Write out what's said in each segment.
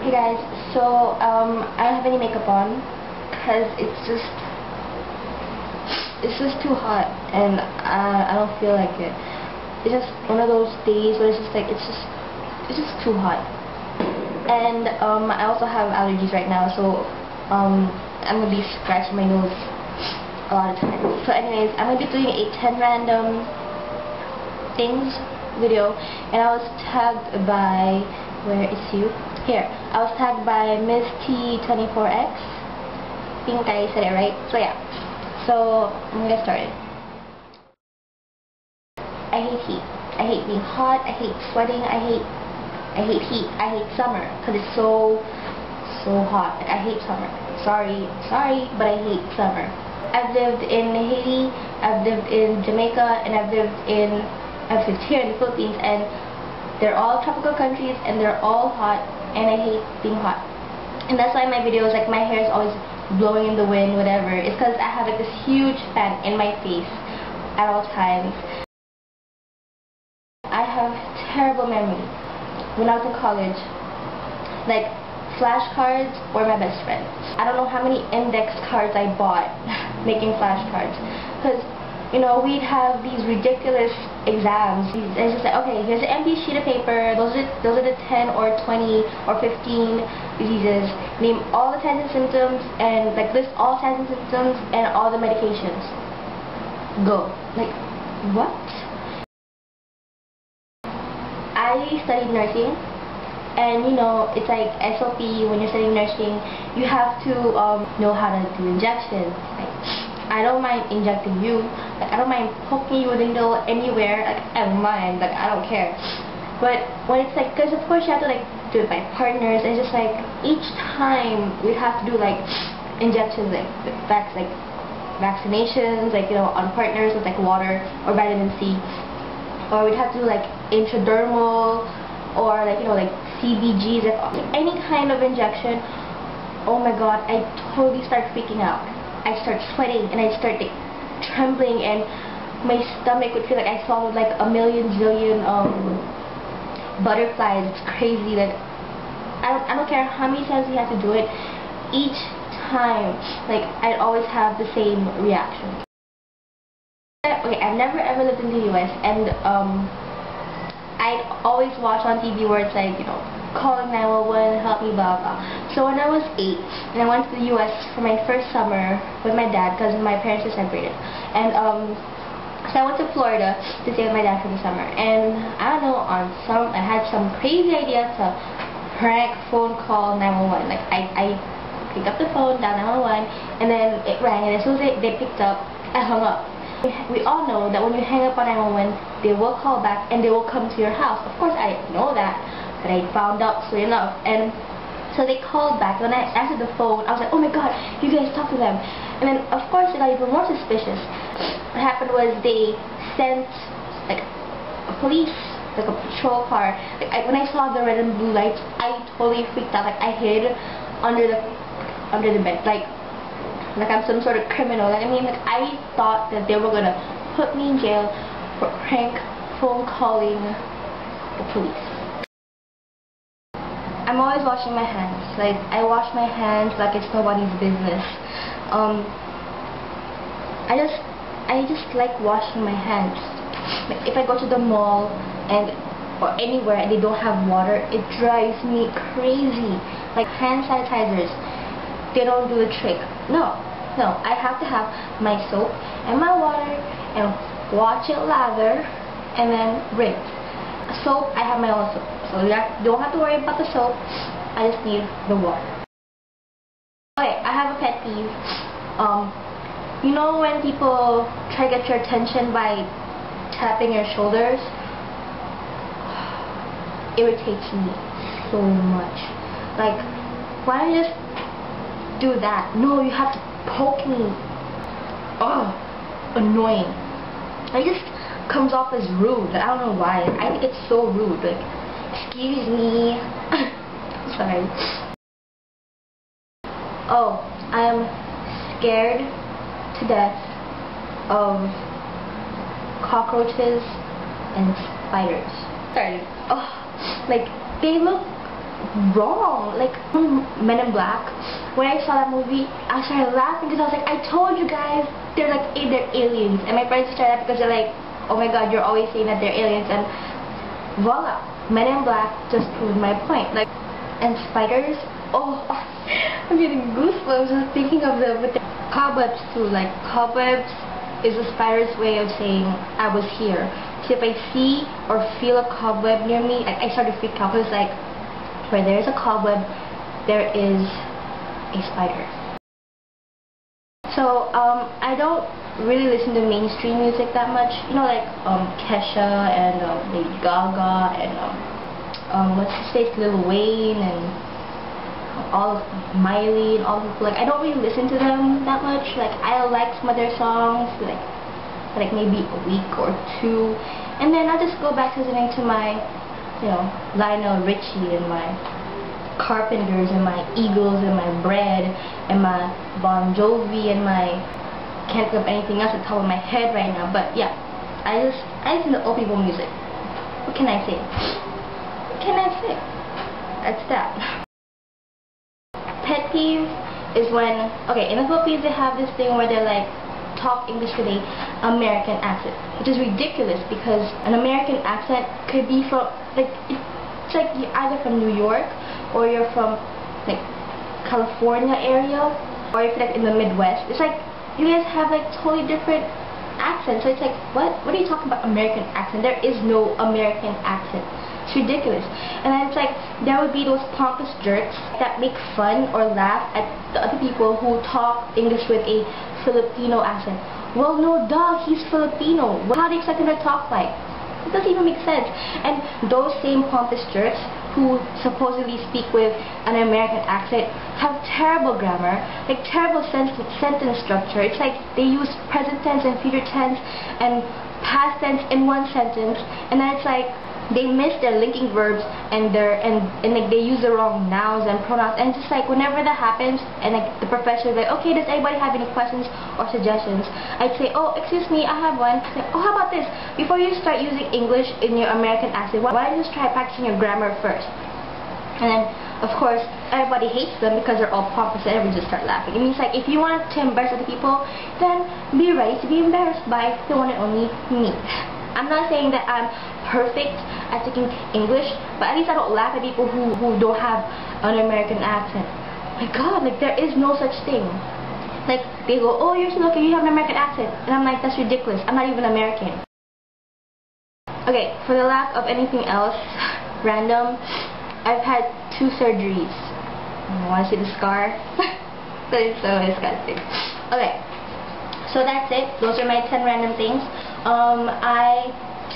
Hey guys, so I don't have any makeup on because it's just too hot and I don't feel like it. It's just one of those days where it's just like it's just too hot. And I also have allergies right now, so I'm gonna be scratching my nose a lot of times. So anyways, I'm gonna be doing a 10 random things video, and I was tagged by, where is you? Here. I was tagged by Miss T24X. I think I said it right. So yeah. So I'm gonna get started. I hate heat. I hate being hot. I hate sweating. I hate heat. I hate summer because it's so hot. Like, I hate summer. Sorry, but I hate summer. I've lived in Haiti. I've lived in Jamaica, and I've lived here in the Philippines, and they're all tropical countries and they're all hot, and I hate being hot. And that's why my videos, like, my hair is always blowing in the wind, whatever. It's because I have like this huge fan in my face at all times. I have terrible memory. When I was in college, like, flashcards were my best friend. I don't know how many index cards I bought making flashcards, because you know, we'd have these ridiculous exams. It's just like, okay, here's an empty sheet of paper. Those are the 10 or 20 or 15 diseases. Name all the signs and symptoms, and like list all signs and symptoms and all the medications. Go. Like, what? I studied nursing, and you know, it's like SOP when you're studying nursing. You have to know how to do injections. Like, I don't mind injecting you. Like, I don't mind poking you with a needle anywhere. Like, I don't mind. Like, I don't care. But when it's like, because of course you have to like do it by partners. And it's just like each time we have to do like injections, like vaccinations, like, you know, on partners with like water or vitamin C, or we'd have to do like intradermal or like, you know, like CBGs, like any kind of injection. Oh my god, I totally start freaking out. I start sweating and I start like trembling, and my stomach would feel like I swallowed like a million zillion butterflies. It's crazy. Like, I don't care how many times we have to do it. Each time, like, I'd always have the same reaction. Okay, I've never ever lived in the US, and I'd always watch on TV where it's like, you know, calling 911, help me, blah blah. So when I was 8, and I went to the US for my first summer with my dad, because my parents are separated, and so I went to Florida to stay with my dad for the summer, and I don't know, I had some crazy idea to prank phone call 911. Like, I picked up the phone, dialed 911, and then it rang, and as soon as they picked up, I hung up. We all know that when you hang up on 911, they will call back and they will come to your house. Of course, I didn't know that, but I found out soon enough. And so they called back. When I answered the phone, I was like, oh my god, you guys talk to them. And then, of course, they got even more suspicious. What happened was they sent like a police, like a patrol car. Like, when I saw the red and blue lights, I totally freaked out. Like, I hid under the bed, like I'm some sort of criminal. Like, I mean, like, I thought that they were gonna put me in jail for prank phone calling the police. I'm always washing my hands. Like, I wash my hands like it's nobody's business. I just like washing my hands. Like, if I go to the mall or anywhere and they don't have water, it drives me crazy. Like, hand sanitizers, they don't do the trick. No, I have to have my soap and my water and watch it lather and then rinse. Soap, I have my own soap, so you don't have to worry about the soap. I just need the water. Okay, I have a pet peeve. You know when people try to get your attention by tapping your shoulders? Irritates me so much. Like, why don't you just do that? No, you have to poke me. Oh, annoying. It just comes off as rude. Like, I don't know why. I think it's so rude. Like, excuse me. Sorry. Oh, I am scared to death of cockroaches and spiders. Sorry. Oh, like, they look wrong. Like Men in Black, when I saw that movie, I started laughing because I was like, I told you guys, they're like they're aliens. And my friends started laughing because they're like, oh my god, you're always saying that they're aliens. And voila, Men in Black just proved my point. Like, and spiders, oh, I'm getting goosebumps just thinking of them. With the cobwebs too. Like, cobwebs is a spider's way of saying I was here. So if I see or feel a cobweb near me, I start to freak out because like, where there's a cobweb, there is a spider. So I don't really listen to mainstream music that much. You know, like Kesha and Lady Gaga and what's his face, Lil Wayne and all of Miley and all of people. Like, I don't really listen to them that much. Like, I like some of their songs, like maybe a week or two, and then I'll just go back to listening to my, you know, Lionel Richie and my Carpenters and my Eagles and my Bread and my Bon Jovi and my, can't think of anything else at the top of my head right now. But yeah, I listen to old people music. What can I say? What can I say? That's that. Pet peeve is when, okay, in the Philippines they have this thing where they're like, talk English with a American accent, which is ridiculous because an American accent could be from, like, it's like you're either from New York or you're from like California area, or if you're like in the Midwest. It's like you guys have like totally different accents. So it's like, what are you talking about American accent? There is no American accent. It's ridiculous. And then it's like there would be those pompous jerks that make fun or laugh at the other people who talk English with a Filipino accent. Well, no, duh, he's Filipino. How do you expect him to talk like? It doesn't even make sense. And those same pompous jerks who supposedly speak with an American accent have terrible grammar, like terrible sentence structure. It's like they use present tense and future tense and past tense in one sentence, and then it's like they miss their linking verbs and like they use the wrong nouns and pronouns, and just like whenever that happens and like the professor is like, okay, does anybody have any questions or suggestions? I'd say, oh, excuse me, I have one. Like, oh, how about this? Before you start using English in your American accent, why don't you just try practicing your grammar first? And then of course everybody hates them because they're all pompous and everyone just start laughing. It means like if you want to embarrass other people, then be ready to be embarrassed by the one and only me. I'm not saying that I'm perfect at speaking English, but at least I don't laugh at people who don't have an American accent. My god, like there is no such thing. Like they go, oh, you're so lucky you have an American accent, and I'm like, that's ridiculous. I'm not even American. Okay, for the lack of anything else random, I've had 2 surgeries. Want to see the scar? That is so disgusting. Okay, so that's it. Those are my 10 random things. I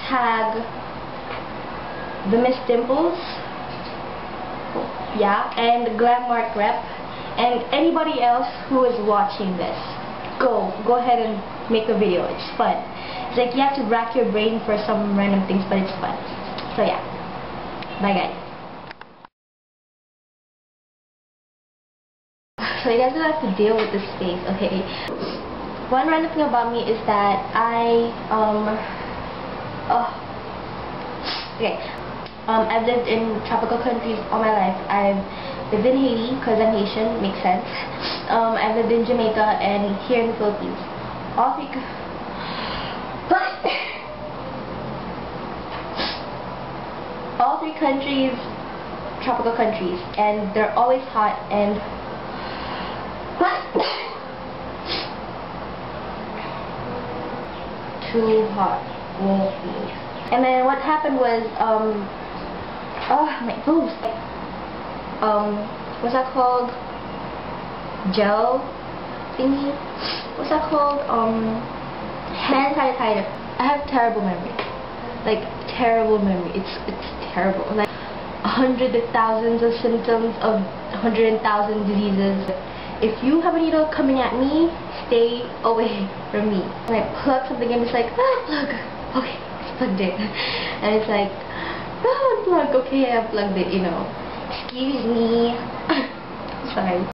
tag the Miss Dimples, yeah, and the Glammark rep, and anybody else who is watching this. Go ahead and make a video. It's fun. It's like you have to rack your brain for some random things, but it's fun. So yeah, bye guys. So you guys don't have to deal with this face, okay? One random thing about me is that I've lived in tropical countries all my life. I've lived in Haiti because I'm Haitian, makes sense. I've lived in Jamaica and here in the Philippines. All three countries, tropical countries, and they're always hot and too hot. And then what happened was, my boobs. What's that called? Gel thingy? What's that called? Hand sanitizer. I have terrible memory. Like, terrible memory. It's terrible. Like, hundreds of thousands of symptoms of 100,000 diseases. If you have a needle coming at me, stay away from me. And I plug something in, it's like, plug. Okay, it's plugged in. And it's like, unplug. Okay, I plugged it, you know. Excuse me. Sorry.